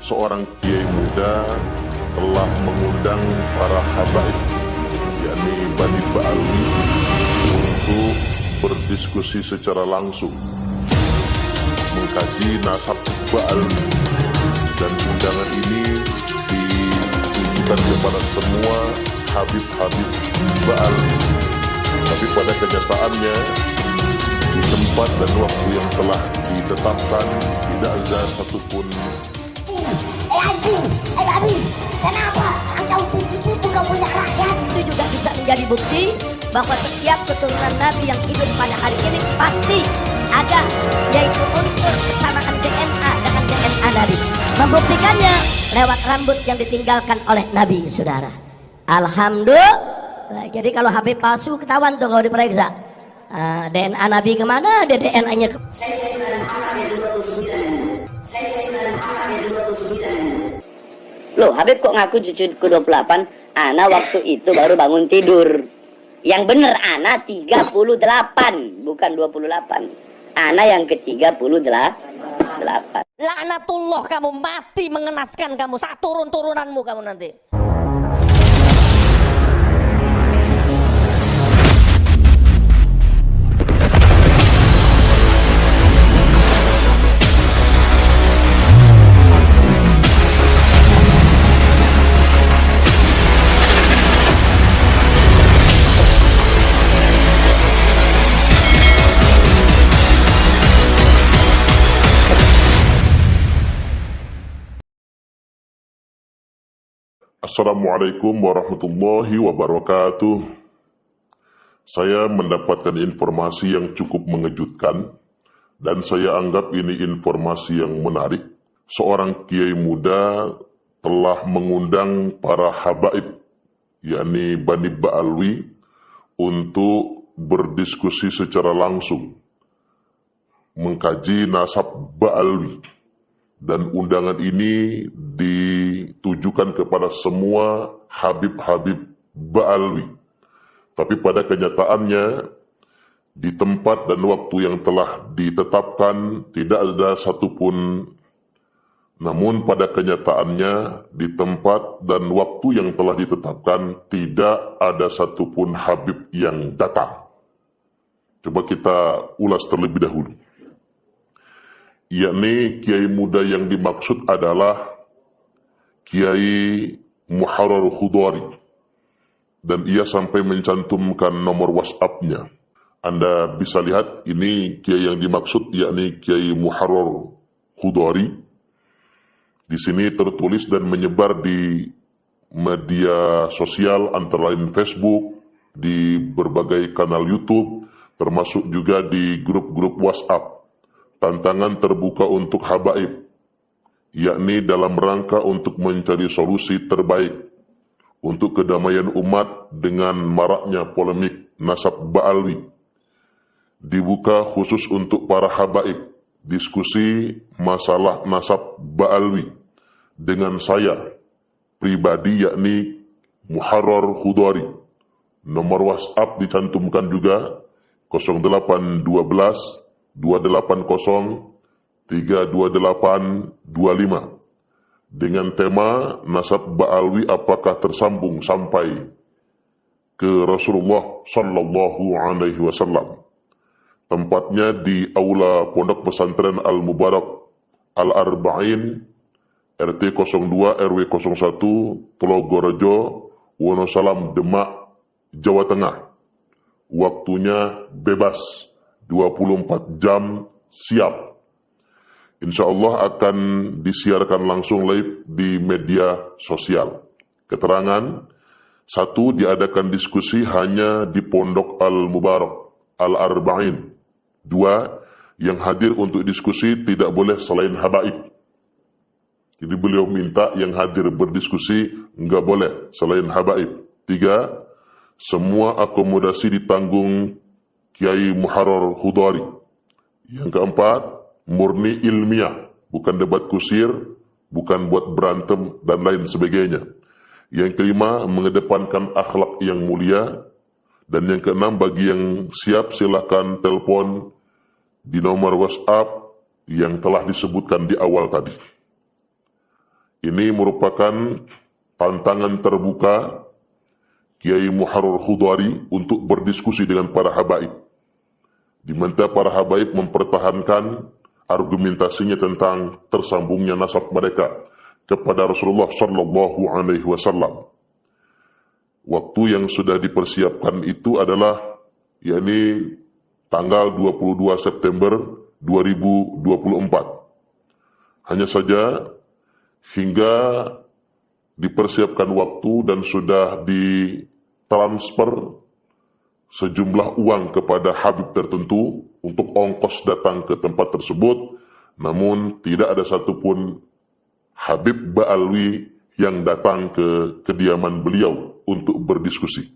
seorang kiai muda telah mengundang para habaib, yakni Bani Ba'alwi, untuk berdiskusi secara langsung, mengkaji nasab Ba'alwi, dan undangan ini ditujukan kepada semua habib-habib Ba'alwi. Tapi pada kenyataannya, di tempat dan waktu yang telah ditetapkan, tidak ada satupun. Abi, kenapa engkau pikir bukan punya rakyat? Itu juga bisa menjadi bukti bahwa setiap keturunan Nabi yang hidup pada hari ini pasti ada, yaitu unsur kesamaan DNA dengan DNA Nabi. Membuktikannya lewat rambut yang ditinggalkan oleh Nabi, saudara. Alhamdulillah. Jadi kalau Habib palsu ketahuan tuh kalau diperiksa. DNA Nabi kemana? Ada DNA-nya. Loh, Habib kok ngaku cucu ke-28? Ana waktu itu baru bangun tidur. Yang bener Ana 38, bukan 28. Ana yang ke-38. Laknatullah, kamu mati mengenaskan kamu. Turun-turunanmu kamu nanti. Assalamualaikum warahmatullahi wabarakatuh. Saya mendapatkan informasi yang cukup mengejutkan dan saya anggap ini informasi yang menarik. Seorang kiai muda telah mengundang para habaib, yakni Bani Ba'alwi, untuk berdiskusi secara langsung, mengkaji nasab Ba'alwi. Dan undangan ini ditujukan kepada semua habib-habib Ba'alwi. Tapi pada kenyataannya, di tempat dan waktu yang telah ditetapkan tidak ada satupun. Namun pada kenyataannya, di tempat dan waktu yang telah ditetapkan tidak ada satupun habib yang datang. Coba kita ulas terlebih dahulu. Yakni kiai muda yang dimaksud adalah Kiai Muharrar Khudari, dan ia sampai mencantumkan nomor WhatsApp-nya. Anda bisa lihat ini kiai yang dimaksud, yakni Kiai Muharrar Khudari. Di sini tertulis dan menyebar di media sosial antara lain Facebook, di berbagai kanal YouTube, termasuk juga di grup-grup WhatsApp. Tantangan terbuka untuk habaib, yakni dalam rangka untuk mencari solusi terbaik untuk kedamaian umat dengan maraknya polemik nasab Ba'alwi. Dibuka khusus untuk para habaib, diskusi masalah nasab Ba'alwi dengan saya pribadi, yakni Muharrar Khudari. Nomor WhatsApp dicantumkan juga 0812 280 32825 dengan tema nasab Ba'alwi apakah tersambung sampai ke Rasulullah Sallallahu Alaihi Wasallam. Tempatnya di Aula Pondok Pesantren Al-Mubarak Al-Arba'in, RT 02 RW 01 Tologorejo, Wonosalam, Demak, Jawa Tengah. Waktunya bebas, 24 jam siap. Insya Allah akan disiarkan langsung live di media sosial. Keterangan, 1. Diadakan diskusi hanya di Pondok Al-Mubarak Al-Arba'in. 2. Yang hadir untuk diskusi tidak boleh selain habaib. Jadi beliau minta yang hadir berdiskusi enggak boleh selain habaib. 3. Semua akomodasi ditanggung Kiai Muharrar Khudari. Yang keempat, murni ilmiah, bukan debat kusir, bukan buat berantem dan lain sebagainya. Yang kelima, mengedepankan akhlak yang mulia. Dan yang keenam, bagi yang siap silakan telepon di nomor WhatsApp yang telah disebutkan di awal tadi. Ini merupakan tantangan terbuka Kiai Muharrar Khudari untuk berdiskusi dengan para habaib, di mana para habaib mempertahankan argumentasinya tentang tersambungnya nasab mereka kepada Rasulullah Sallallahu Alaihi Wasallam. Waktu yang sudah dipersiapkan itu adalah yakni tanggal 22 September 2024. Hanya saja hingga dipersiapkan waktu dan sudah ditransfer sejumlah uang kepada habib tertentu untuk ongkos datang ke tempat tersebut, namun tidak ada satupun Habib Ba'alwi yang datang ke kediaman beliau untuk berdiskusi.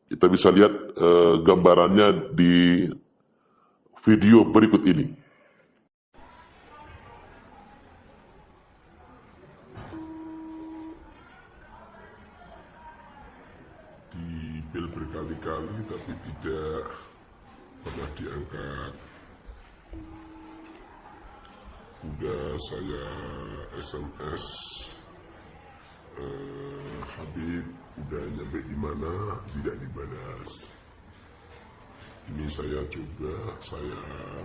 Kita bisa lihat gambarannya di video berikut ini. Bel berkali-kali tapi tidak pernah diangkat. Udah saya SMS Habib udah nyampe di mana, tidak dibalas. Ini saya coba saya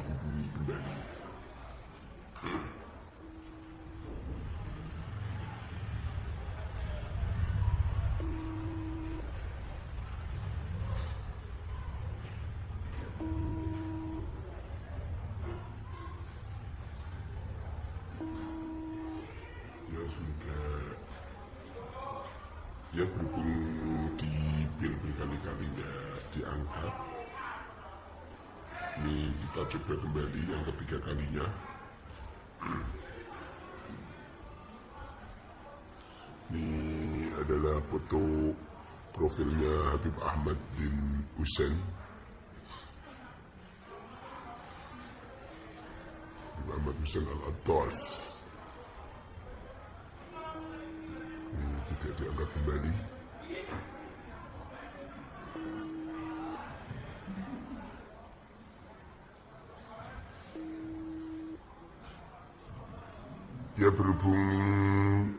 hubungi kembali. Ya berhubung di bel berkali-kali tidak diangkat. Ini kita coba kembali yang ketiga kalinya. Ini adalah foto profilnya Habib Ahmad bin Husain. Habib Ahmad Husain Al-Attas. Tidak diangkat kembali. Ya berhubung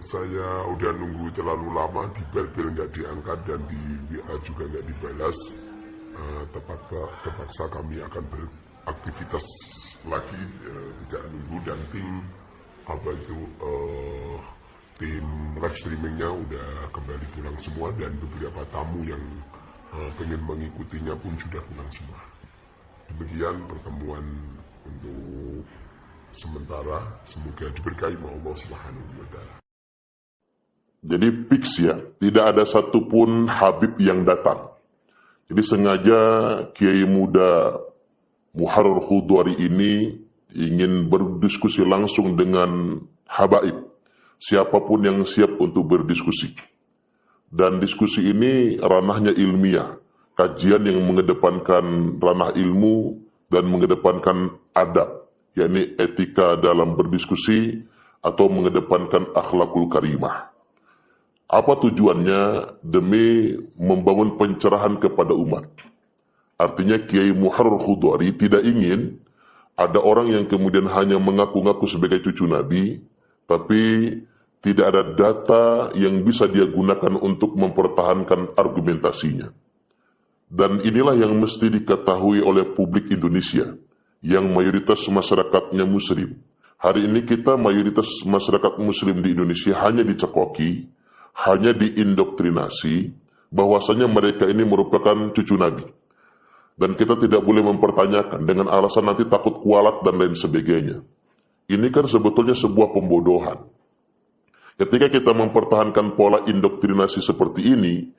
saya udah nunggu terlalu lama di bel-bel nggak diangkat dan di WA juga nggak dibalas, terpaksa kami akan beraktivitas lagi, tidak nunggu, dan tim tim live streamingnya udah kembali pulang semua dan beberapa tamu yang pengen mengikutinya pun sudah pulang semua. Demikian pertemuan untuk sementara, semoga diberkahi Allah Subhanahu wa Ta'ala. Jadi fix ya, tidak ada satupun Habib yang datang. Jadi sengaja Kiai Muda Muharrar Khudari ini ingin berdiskusi langsung dengan habaib, siapapun yang siap untuk berdiskusi. Dan diskusi ini ranahnya ilmiah, kajian yang mengedepankan ranah ilmu dan mengedepankan adab, yakni etika dalam berdiskusi atau mengedepankan akhlakul karimah. Apa tujuannya? Demi membangun pencerahan kepada umat. Artinya Kiai Muharrar Khudari tidak ingin ada orang yang kemudian hanya mengaku-ngaku sebagai cucu Nabi, tapi tidak ada data yang bisa dia gunakan untuk mempertahankan argumentasinya. Dan inilah yang mesti diketahui oleh publik Indonesia, yang mayoritas masyarakatnya muslim. Hari ini kita mayoritas masyarakat muslim di Indonesia hanya dicekoki, hanya diindoktrinasi, bahwasanya mereka ini merupakan cucu Nabi. Dan kita tidak boleh mempertanyakan dengan alasan nanti takut kualat dan lain sebagainya. Ini kan sebetulnya sebuah pembodohan. Ketika kita mempertahankan pola indoktrinasi seperti ini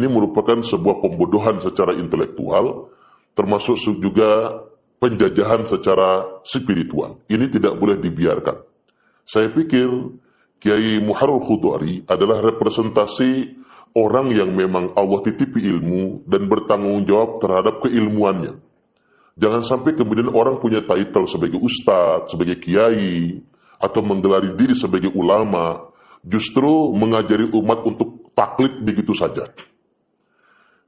merupakan sebuah pembodohan secara intelektual, termasuk juga penjajahan secara spiritual. Ini tidak boleh dibiarkan. Saya pikir Kiai Muharrar Khudari adalah representasi orang yang memang Allah titipi ilmu dan bertanggung jawab terhadap keilmuannya. Jangan sampai kemudian orang punya title sebagai ustadz, sebagai kiai, atau menggelari diri sebagai ulama, justru mengajari umat untuk taklid begitu saja.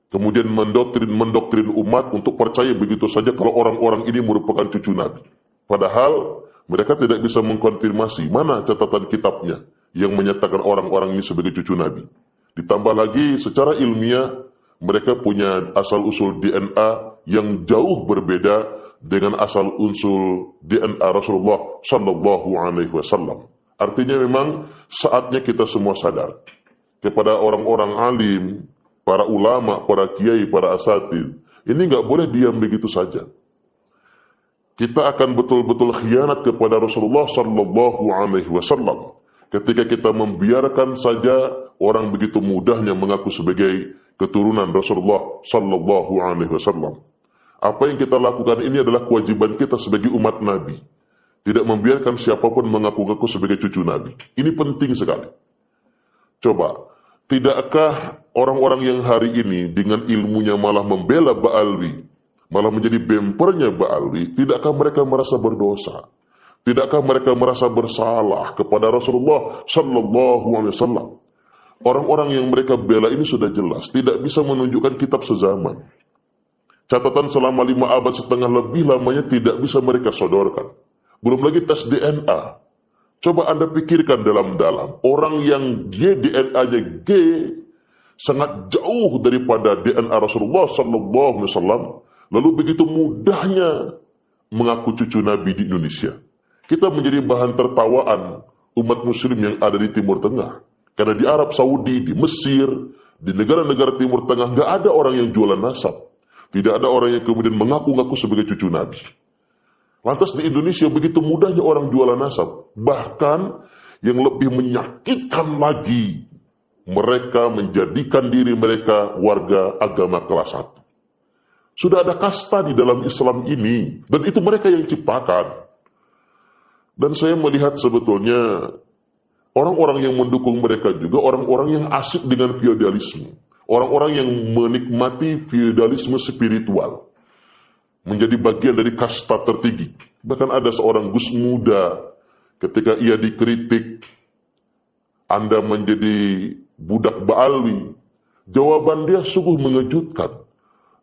Kemudian mendoktrin umat untuk percaya begitu saja kalau orang-orang ini merupakan cucu Nabi. Padahal mereka tidak bisa mengkonfirmasi mana catatan kitabnya yang menyatakan orang-orang ini sebagai cucu Nabi. Ditambah lagi secara ilmiah mereka punya asal-usul DNA yang jauh berbeda dengan asal-usul DNA Rasulullah Sallallahu Alaihi Wasallam. Artinya memang saatnya kita semua sadar kepada orang-orang alim, para ulama, para kiai, para asatidz. Ini nggak boleh diam begitu saja. Kita akan betul-betul khianat kepada Rasulullah Sallallahu Alaihi Wasallam ketika kita membiarkan saja orang begitu mudahnya mengaku sebagai keturunan Rasulullah Sallallahu Alaihi Wasallam. Apa yang kita lakukan ini adalah kewajiban kita sebagai umat Nabi. Tidak membiarkan siapapun mengaku-ngaku sebagai cucu Nabi. Ini penting sekali. Coba, tidakkah orang-orang yang hari ini dengan ilmunya malah membela Ba'alwi, malah menjadi bempernya Ba'alwi, tidakkah mereka merasa berdosa? Tidakkah mereka merasa bersalah kepada Rasulullah Sallallahu Alaihi Wasallam? Orang-orang yang mereka bela ini sudah jelas tidak bisa menunjukkan kitab sezaman. Catatan selama 5 abad setengah lebih lamanya tidak bisa mereka sodorkan. Belum lagi tes DNA. Coba Anda pikirkan dalam-dalam. Orang yang DNA-nya G sangat jauh daripada DNA Rasulullah Sallallahu Alaihi Wasallam, lalu begitu mudahnya mengaku cucu Nabi di Indonesia. Kita menjadi bahan tertawaan umat muslim yang ada di Timur Tengah. Karena di Arab Saudi, di Mesir, di negara-negara Timur Tengah nggak ada orang yang jualan nasab. Tidak ada orang yang kemudian mengaku-ngaku sebagai cucu Nabi. Lantas di Indonesia begitu mudahnya orang jualan nasab. Bahkan yang lebih menyakitkan lagi, mereka menjadikan diri mereka warga agama kelas 1. Sudah ada kasta di dalam Islam ini, dan itu mereka yang ciptakan. Dan saya melihat sebetulnya orang-orang yang mendukung mereka juga orang-orang yang asik dengan feodalisme. Orang-orang yang menikmati feodalisme spiritual. Menjadi bagian dari kasta tertinggi. Bahkan ada seorang Gus Muda, ketika ia dikritik, Anda menjadi budak Ba'alwi. Jawaban dia sungguh mengejutkan.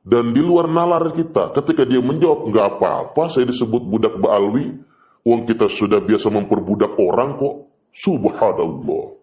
Dan di luar nalar kita, ketika dia menjawab, nggak apa-apa saya disebut budak Ba'alwi, uang kita sudah biasa memperbudak orang kok. Subhanallah.